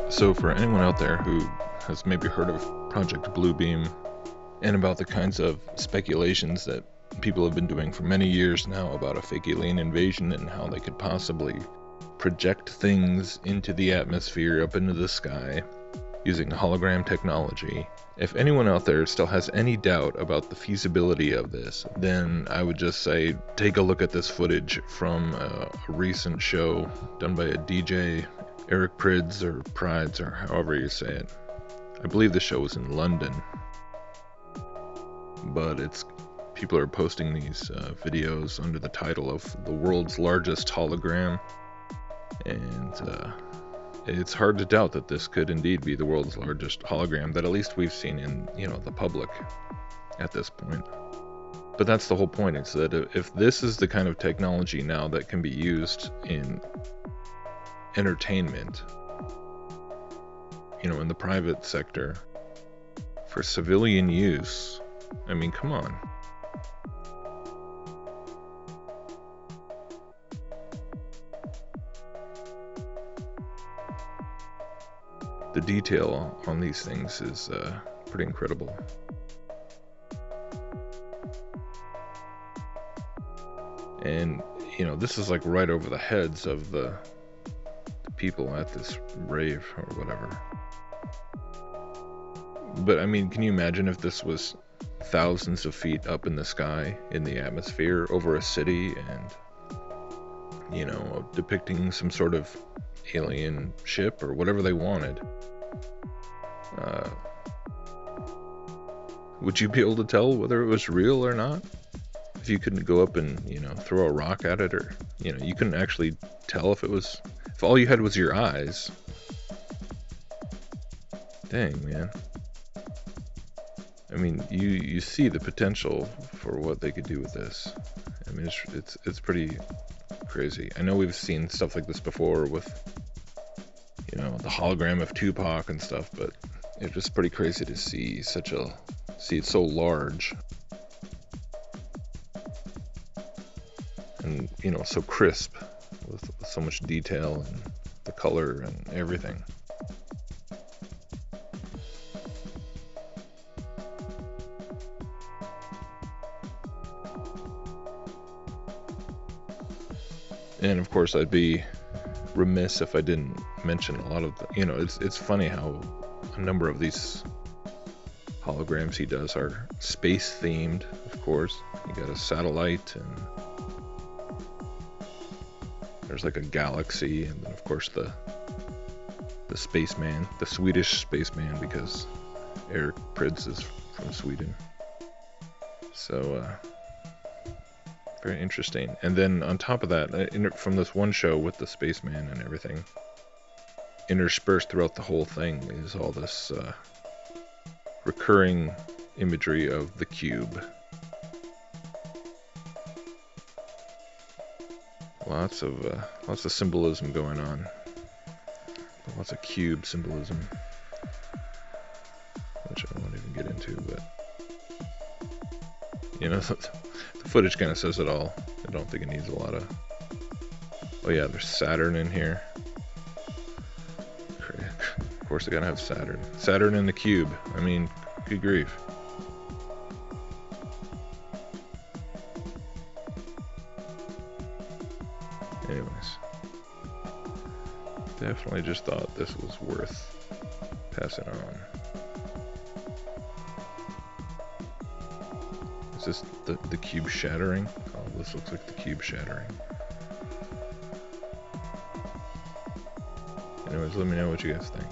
So for anyone out there who has maybe heard of Project Bluebeam and about the kinds of speculations that people have been doing for many years now about a fake alien invasion and how they could possibly project things into the atmosphere, up into the sky, using hologram technology. If anyone out there still has any doubt about the feasibility of this, then I would just say take a look at this footage from a recent show done by a DJ, Eric Prids or Prides or however you say it. I believe the show was in London, but people are posting these videos under the title of the world's largest hologram, and it's hard to doubt that this could indeed be the world's largest hologram that at least we've seen in the public at this point. But that's the whole point, is that if this is the kind of technology now that can be used in entertainment, in the private sector for civilian use, I mean, come on. The detail on these things is pretty incredible. And this is like right over the heads of the people at this rave or whatever. But I mean, can you imagine if this was thousands of feet up in the sky, in the atmosphere, over a city, and depicting some sort of alien ship or whatever they wanted? Would you be able to tell whether it was real or not? If you couldn't go up and throw a rock at it, or you couldn't actually tell if all you had was your eyes. Dang, man. I mean, you see the potential for what they could do with this. I mean, it's pretty crazy. I know we've seen stuff like this before with the hologram of Tupac and stuff, but it's just pretty crazy to see it so large and so crisp with so much detail and the color and everything. And of course, I'd be remiss if I didn't mention a lot of the, it's funny how a number of these holograms he does are space themed. Of course, you got a satellite, and there's like a galaxy, and then of course the spaceman, the Swedish spaceman, because Eric Prids is from Sweden. So very interesting. And then on top of that, from this one show with the spaceman and everything, interspersed throughout the whole thing is all this recurring imagery of the cube. Lots of symbolism going on. Lots of cube symbolism, which I won't even get into, but the footage kind of says it all. I don't think it needs a lot of... Oh yeah, there's Saturn in here. Of course they gotta have Saturn. Saturn in the cube. I mean, good grief. Anyways. Definitely just thought this was worth passing on. Is this the cube shattering? Oh, this looks like the cube shattering. Anyways, let me know what you guys think.